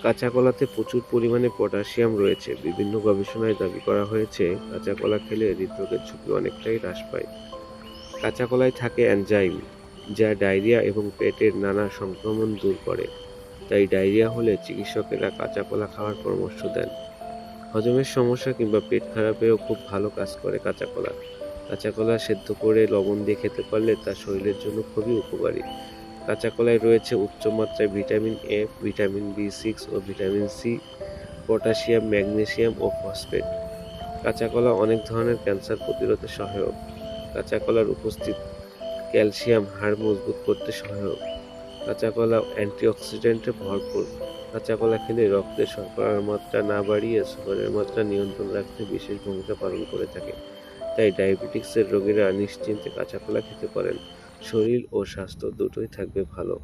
কাঁচা কলাতে প্রচুর পরিমাণে পটাশিয়াম রয়েছে। বিভিন্ন গবেষণায় দাবি করা হয়েছে কাঁচা কলা খেলে হৃদরোগের ঝুঁকি অনেকটাই হ্রাস পায়। কাঁচা কলায় থাকে এনজাইম, যা ডায়রিয়া এবং পেটের নানা সংক্রমণ দূর করে। তাই ডায়রিয়া হলে চিকিৎসকেরা কাঁচা কলা খাওয়ার পরামর্শ দেন। হজমের সমস্যা কিংবা পেট খারাপেও খুব ভালো কাজ করে কাঁচা কলা। কাঁচা কলা সেদ্ধ করে লবণ দিয়ে খেতে পারলে তা শরীরের জন্য খুবই উপকারী। কাঁচা কলায় রয়েছে উচ্চ মাত্রায় ভিটামিন এ, ভিটামিন বি6 ও ভিটামিন সি, পটাশিয়াম, ম্যাগনেসিয়াম ও ফসফেট। কাঁচা কলা অনেক ধরনের ক্যান্সার প্রতিরোধে সহায়ক। কাঁচা কলার উপস্থিত ক্যালসিয়াম হাড় মজবুত করতে সহায়ক। কাঁচা কলা অ্যান্টিঅক্সিডেন্টে ভরপুর। কাঁচা কলা খেলে রক্তে শর্করার মাত্রা না বাড়িয়ে সুগারের মাত্রা নিয়ন্ত্রণ রাখতে বিশেষ ভূমিকা পালন করে থাকে। তাই ডায়াবেটিকসের রোগীরা নিশ্চিন্তে কাঁচা কলা খেতে পারেন। শরীর ও স্বাস্থ্য দুটোই থাকবে ভালো।